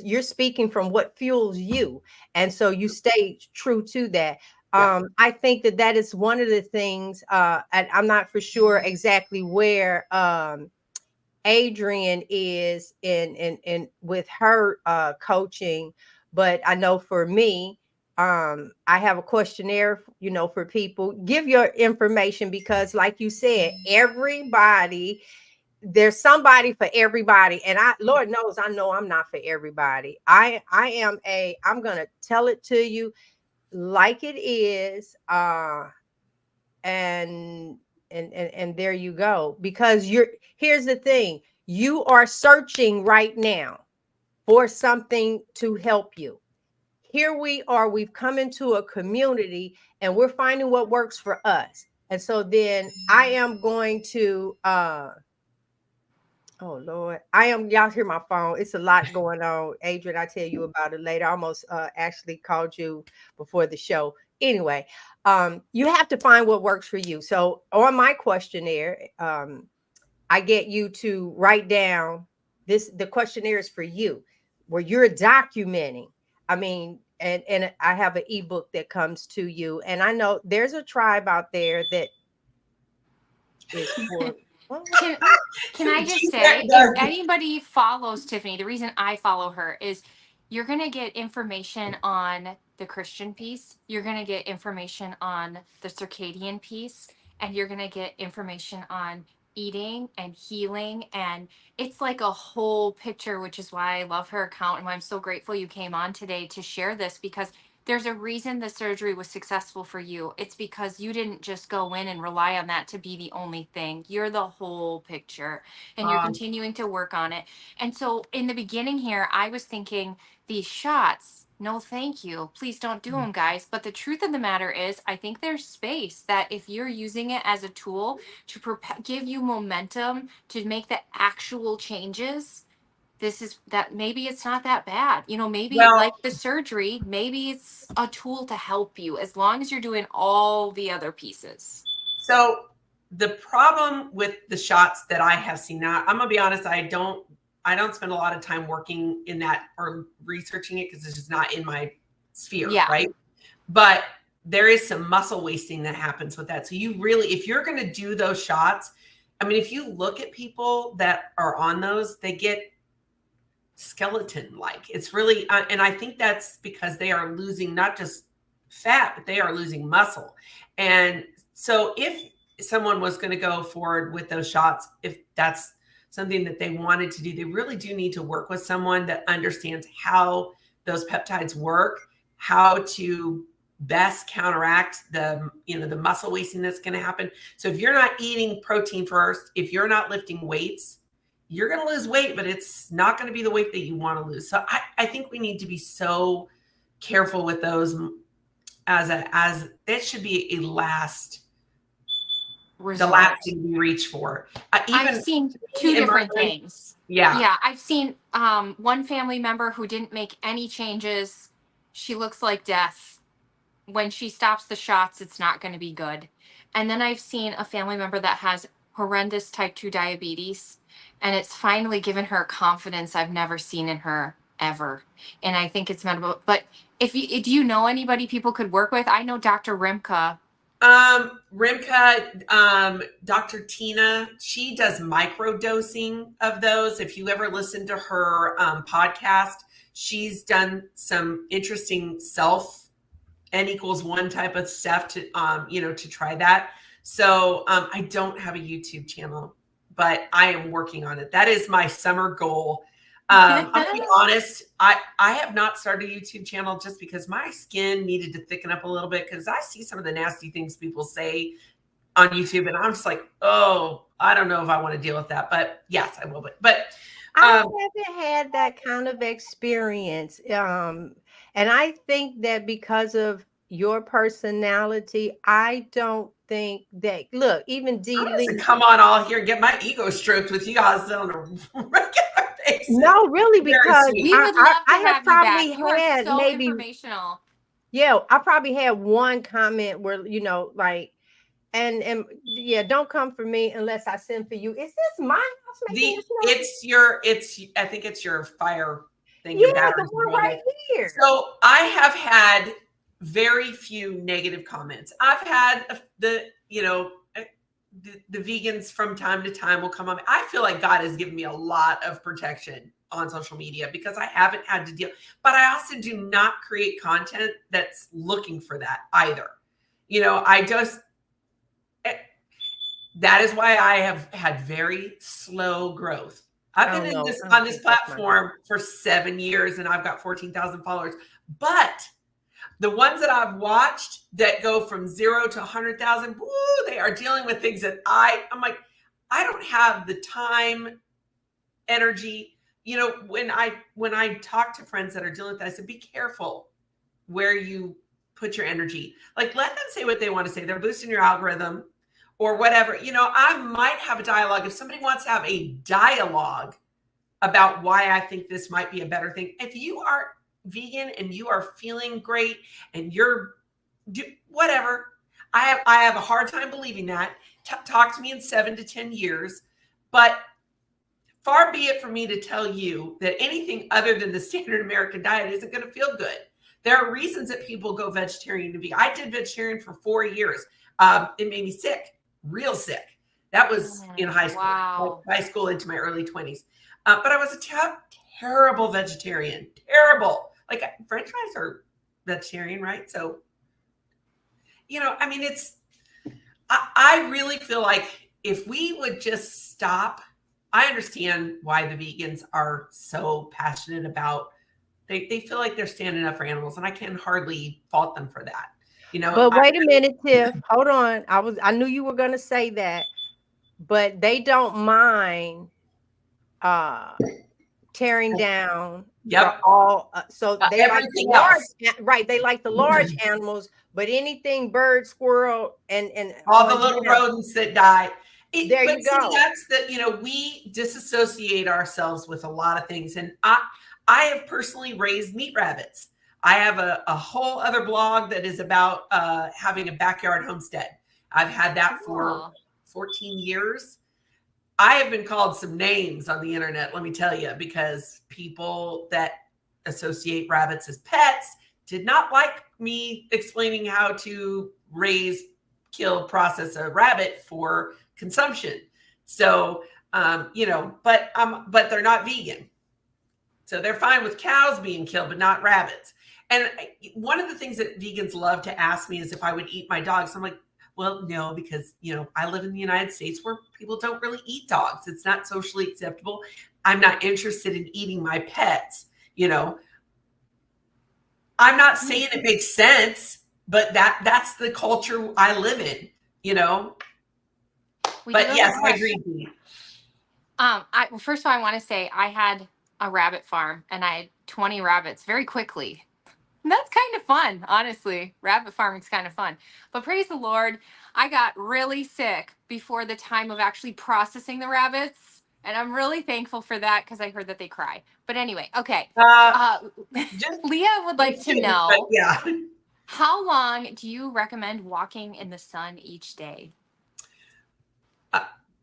you're speaking from what fuels you. And so you stay true to that. Yep. I think that is one of the things, and I'm not for sure exactly where Adrian is in with her coaching, but I know for me, I have a questionnaire, for people. Give your information because, like you said, everybody, there's somebody for everybody, and Lord knows, I know I'm not for everybody. I'm gonna tell it to you like it is, and and there you go, because here's the thing, you are searching right now for something to help you. Here we are, we've come into a community and we're finding what works for us. And so then I am going to oh Lord, y'all hear my phone. It's a lot going on. Adrian, I'll tell you about it later. I almost actually called you before the show. Anyway, you have to find what works for you. So on my questionnaire, I get you to write down the questionnaire is for you, where you're documenting. I mean, and I have an ebook that comes to you. And I know there's a tribe out there that is for what? Can can I just That say, if does. anybody follows Tiffany, the reason I follow her is you're going to get information on the Christian piece, you're going to get information on the circadian piece, and you're going to get information on eating and healing. And it's like a whole picture, which is why I love her account and why I'm so grateful you came on today to share this, because there's a reason the surgery was successful for you. It's because you didn't just go in and rely on that to be the only thing. You're the whole picture and you're continuing to work on it. And so in the beginning here, I was thinking these shots, no, thank you. Please don't do them, guys. But the truth of the matter is, I think there's space that if you're using it as a tool to give you momentum to make the actual changes, this is that maybe it's not that bad. Maybe Well, like the surgery, maybe it's a tool to help you as long as you're doing all the other pieces. so the problem with the shots that I have seen now, I'm gonna be honest, I don't spend a lot of time working in that or researching it because it's just not in my sphere, Yeah. right? But there is some muscle wasting that happens with that. So you really, if you're going to do those shots, I mean, if you look at people that are on those, they get skeleton like. It's really, and I think that's because they are losing not just fat, but they are losing muscle. And so if someone was going to go forward with those shots, if that's something that they wanted to do, they really do need to work with someone that understands how those peptides work, how to best counteract the the muscle wasting that's going to happen. So if you're not eating protein first, if you're not lifting weights, you're going to lose weight, but it's not going to be the weight that you want to lose. So I think we need to be so careful with those as it should be a last the last Resort. thing we reach for. I've Even seen two in my different life, things. yeah. Yeah, I've seen one family member who didn't make any changes. She looks like death. When she stops the shots, it's not going to be good. And then I've seen a family member that has horrendous type 2 diabetes, and it's finally given her confidence I've never seen in her ever. And I think it's medical. But if you do you know anybody people could work with? I know Dr. Rimka. Rimka, Dr. Tina, she does micro dosing of those. If you ever listen to her podcast, she's done some interesting self N=1 type of stuff to to try that. So I don't have a YouTube channel, but I am working on it. That is my summer goal. I'm gonna be honest, I have not started a YouTube channel just because my skin needed to thicken up a little bit because I see some of the nasty things people say on YouTube, and I'm just like, oh, I don't know if I want to deal with that. But yes, I will. But I haven't had that kind of experience. And I think that because of your personality, I don't think that, look, even I'm D. just to Lee. come on all here and get my ego stroked with you guys on a regular basis. No, really, Very because sweet. We would love to I have have you back. probably You are had so maybe, informational. yeah, I probably had one comment where, like, and yeah, don't come for me unless I send for you. Is this my house making this noise? I think it's your fire thing, your Yeah, the batteries are one going right low. here. So I have had very few negative comments. I've had the vegans from time to time will come on. I feel like God has given me a lot of protection on social media because I haven't had to deal, but I also do not create content that's looking for that either. I just, that is why I have had very slow growth. I've been in this I on don't this think that's my house. platform for 7 years and I've got 14,000 followers. But the ones that I've watched that go from 0 to 100,000, woo, they are dealing with things that I'm like, I don't have the time, energy. When I talk to friends that are dealing with that, I said, be careful where you put your energy. Like, let them say what they want to say. They're boosting your algorithm or whatever. I might have a dialogue. If somebody wants to have a dialogue about why I think this might be a better thing, if you are vegan and you are feeling great and whatever, I have a hard time believing that. Talk to me in 7 to 10 years. But far be it for me to tell you that anything other than the standard American diet isn't going to feel good. There are reasons that people go vegetarian to vegan. I did vegetarian for 4 years. It made me sick, real sick. That was in high school, Wow. high school into my early 20s. But I was a terrible vegetarian, terrible. Like, French fries are vegetarian, right? So, I really feel like if we would just stop, I understand why the vegans are so passionate about, they feel like they're standing up for animals, and I can hardly fault them for that. But wait a minute, Tiff. Hold on. I knew you were gonna say that, but they don't mind tearing down the Yep. so they like the Everything large, else. right? They like the large animals, but anything bird, squirrel, and All the little rodents that die. There But you see, go. that's we disassociate ourselves with a lot of things. And I have personally raised meat rabbits. I have a whole other blog that is about having a backyard homestead. I've had that for Cool. 14 years. I have been called some names on the internet, let me tell you, because people that associate rabbits as pets did not like me explaining how to raise, kill, process a rabbit for consumption. So, but they're not vegan. So they're fine with cows being killed, but not rabbits. And one of the things that vegans love to ask me is if I would eat my dogs. I'm like, well, no, because, I live in the United States where people don't really eat dogs. It's not socially acceptable. I'm not interested in eating my pets. I'm not saying it makes sense, but that's the culture I live in, But yes, I agree. Well, first of all, I want to say I had a rabbit farm and I had 20 rabbits very quickly. And that's kind of fun, honestly. Rabbit farming's kind of fun. But praise the Lord, I got really sick before the time of actually processing the rabbits. And I'm really thankful for that because I heard that they cry. But anyway, okay. Leah would like to know, yeah. How long do you recommend walking in the sun each day?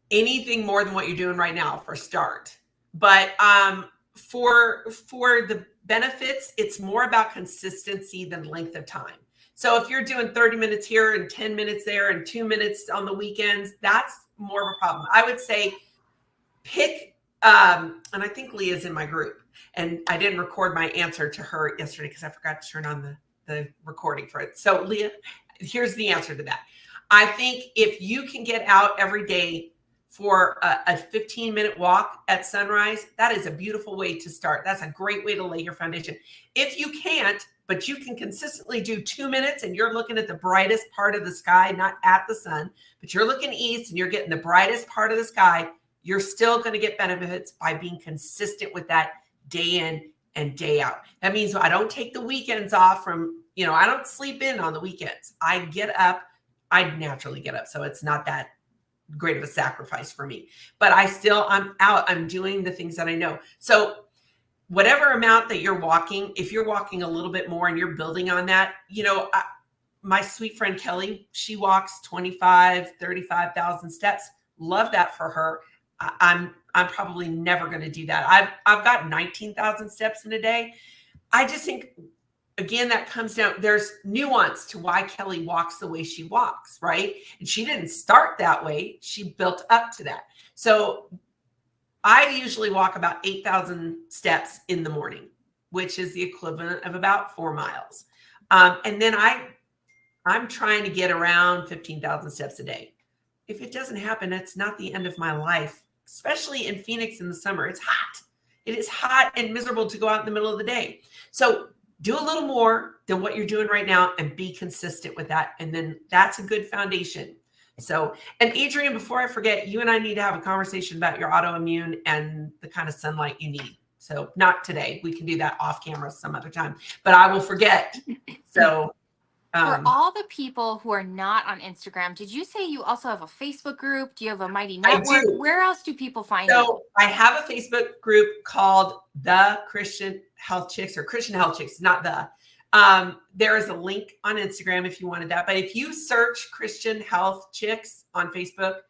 Anything more than what you're doing right now for a start. But for the benefits, it's more about consistency than length of time. So if you're doing 30 minutes here and 10 minutes there and 2 minutes on the weekends, that's more of a problem. I would say pick, and I think Leah's in my group, and I didn't record my answer to her yesterday because I forgot to turn on the recording for it. So Leah, here's the answer to that. I think if you can get out every day for a 15-minute walk at sunrise, that is a beautiful way to start. That's a great way to lay your foundation. If you can't, but you can consistently do 2 minutes and you're looking at the brightest part of the sky, not at the sun, but you're looking east and you're getting the brightest part of the sky, you're still going to get benefits by being consistent with that day in and day out. That means I don't take the weekends off from, I don't sleep in on the weekends. I get up, I naturally get up. So it's not that great of a sacrifice for me, but I'm out, I'm doing the things that I know. So whatever amount that you're walking, if you're walking a little bit more and you're building on that, my sweet friend Kelly, she walks 35,000 steps. Love that for her. I'm probably never going to do that. I've got 19,000 steps in a day. I just think, again, that comes down, there's nuance to why Kelly walks the way she walks, right? And she didn't start that way. She built up to that. So I usually walk about 8,000 steps in the morning, which is the equivalent of about 4 miles. And then I'm trying to get around 15,000 steps a day. If it doesn't happen, it's not the end of my life, especially in Phoenix in the summer. It's hot. It is hot and miserable to go out in the middle of the day. So do a little more than what you're doing right now and be consistent with that. And then that's a good foundation. So, and Adrienne, before I forget, you and I need to have a conversation about your autoimmune and the kind of sunlight you need. So not today. We can do that off camera some other time, but I will forget. So for all the people who are not on Instagram, did you say you also have a Facebook group? Do you have a Mighty Network? I do. Where else do people find you? So I have a Facebook group called The Christian Health Chicks, or Christian Health Chicks, not the. There is a link on Instagram if you wanted that. But if you search Christian Health Chicks on Facebook,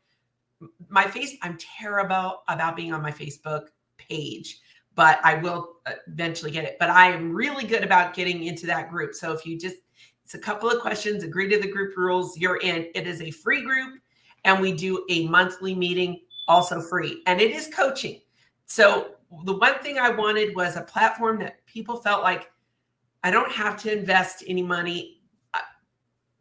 I'm terrible about being on my Facebook page, but I will eventually get it. But I am really good about getting into that group. So if you just, it's a couple of questions, agree to the group rules, you're in. It is a free group, and we do a monthly meeting, also free. And it is coaching. So the one thing I wanted was a platform that people felt like I don't have to invest any money.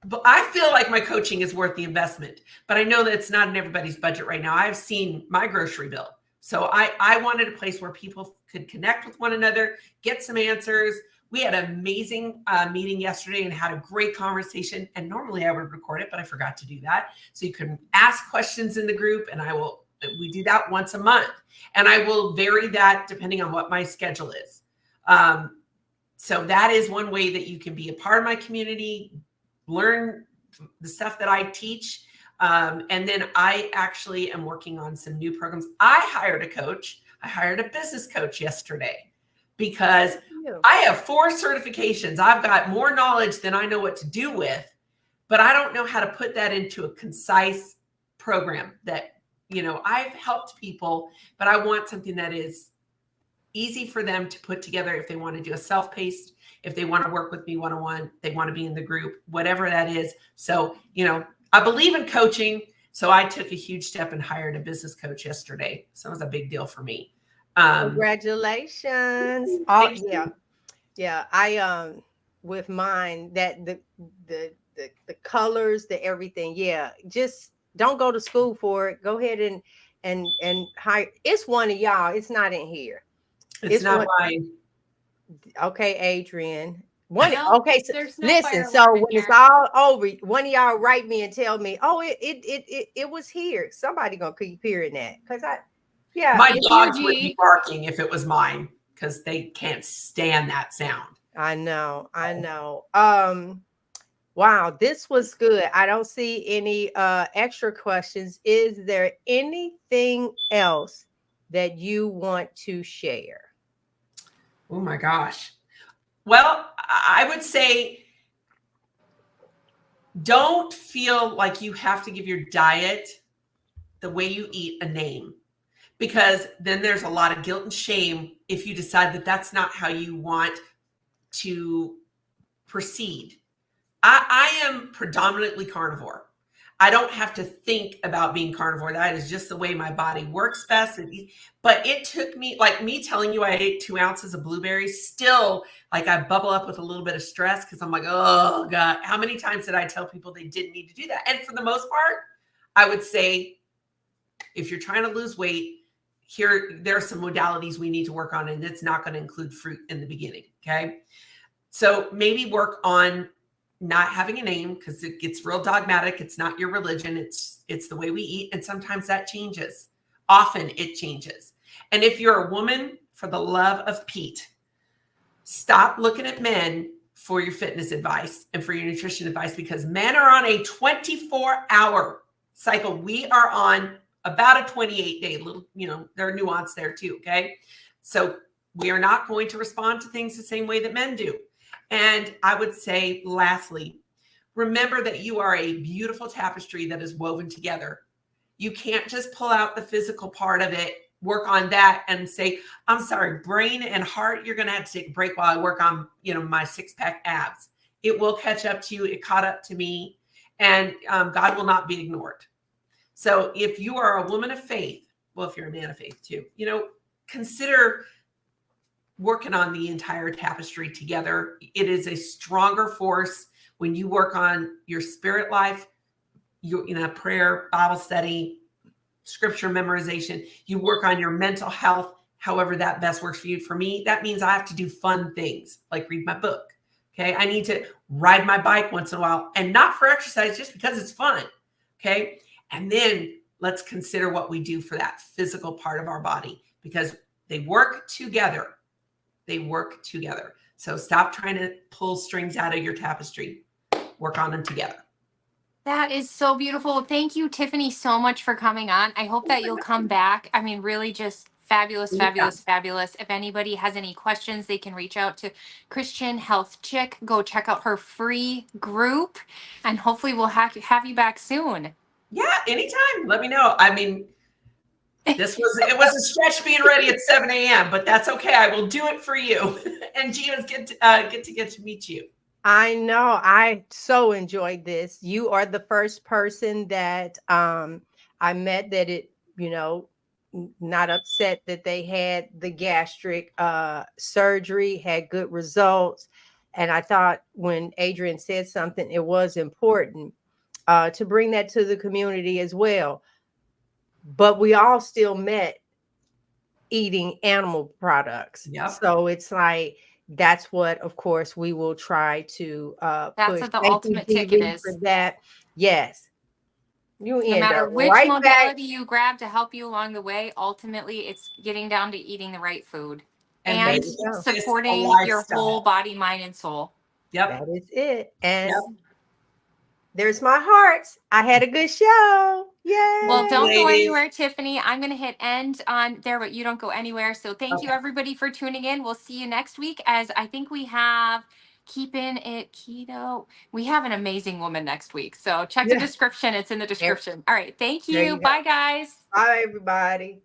But I feel like my coaching is worth the investment. But I know that it's not in everybody's budget right now. I've seen my grocery bill. So I wanted a place where people could connect with one another, get some answers. We had an amazing meeting yesterday and had a great conversation. And normally I would record it, but I forgot to do that. So you can ask questions in the group, and we do that once a month. And I will vary that depending on what my schedule is. So that is one way that you can be a part of my community, learn the stuff that I teach. And then I actually am working on some new programs. I hired a coach. I hired a business coach yesterday because I have 4 certifications. I've got more knowledge than I know what to do with, but I don't know how to put that into a concise program that, I've helped people, but I want something that is easy for them to put together if they want to do a self-paced, if they want to work with me one-on-one, they want to be in the group, whatever that is. So, I believe in coaching. So I took a huge step and hired a business coach yesterday. So it was a big deal for me. Congratulations. Oh, Thank yeah. you. Yeah. I with mine, that the colors, the everything. Yeah. Just don't go to school for it. Go ahead and hire. It's one of y'all. It's not in here. It's It's not one. mine. Okay, Adrian. One. No, Okay, so there's no listen. fire So alarm in when it's here. all over, one of y'all write me and tell me, oh, it was here. Somebody gonna keep hearing that, because yeah, My It's dogs would be UG. barking if it was mine because they can't stand that sound. I know, I know. Wow, this was good. I don't see any extra questions. Is there anything else that you want to share? Oh my gosh. Well, I would say don't feel like you have to give your diet, the way you eat, a name, because then there's a lot of guilt and shame if you decide that that's not how you want to proceed. I am predominantly carnivore. I don't have to think about being carnivore. That is just the way my body works best. But it took me, like me telling you I ate 2 ounces of blueberries, still like I bubble up with a little bit of stress because I'm like, oh God, how many times did I tell people they didn't need to do that? And for the most part, I would say if you're trying to lose weight, there are some modalities we need to work on, and it's not going to include fruit in the beginning. Okay. So maybe work on not having a name, because it gets real dogmatic. It's not your religion. It's the way we eat. And sometimes that changes. Often it changes. And if you're a woman, for the love of Pete, stop looking at men for your fitness advice and for your nutrition advice, because men are on a 24-hour cycle. We are on about a 28-day little, there are nuance there too. Okay. So we are not going to respond to things the same way that men do. And I would say, lastly, remember that you are a beautiful tapestry that is woven together. You can't just pull out the physical part of it, work on that, and say, I'm sorry, brain and heart, you're going to have to take a break while I work on, my six-pack abs. It will catch up to you. It caught up to me, and God will not be ignored. So if you are a woman of faith, well, if you're a man of faith too, consider working on the entire tapestry together. It is a stronger force when you work on your spirit life, prayer, Bible study, scripture memorization. You work on your mental health, however that best works for you. For me, that means I have to do fun things like read my book. Okay. I need to ride my bike once in a while, and not for exercise, just because it's fun. Okay. And then let's consider what we do for that physical part of our body, because they work together. They work together. So stop trying to pull strings out of your tapestry. Work on them together. That is so beautiful. Thank you, Tiffany, so much for coming on. I hope that you'll come back. I mean, really just fabulous, fabulous, fabulous. If anybody has any questions, they can reach out to Christian Health Chick. Go check out her free group, and hopefully we'll have you back soon. Yeah, anytime. Let me know. I mean, it was a stretch being ready at 7 a.m., but that's okay. I will do it for you. And Gina's get to meet you. I know. I so enjoyed this. You are the first person that I met that not upset that they had the gastric surgery, had good results. And I thought when Adrian said something, it was important to bring that to the community as well. But we all still met eating animal products. Yep. So it's like, that's what, of course, we will try to That's push. what the Thank you, ultimate ticket DB, for is. that. Yes. You No end matter up which right back. modality you grab to help you along the way, ultimately it's getting down to eating the right food And There and making you go. this a supporting your whole lifestyle. body, mind, and soul. Yep. That is it. And Yep. there's my hearts. I had a good show. Well, Yay. don't go Ladies. anywhere, Tiffany. I'm going to hit end on there, but you don't go anywhere. So thank you, Okay. everybody, for tuning in. We'll see you next week, as I think we have keeping it keto. We have an amazing woman next week. So check the Yeah. description. It's in the There, description. All right. Thank there you. you go. Bye, guys. Bye, everybody.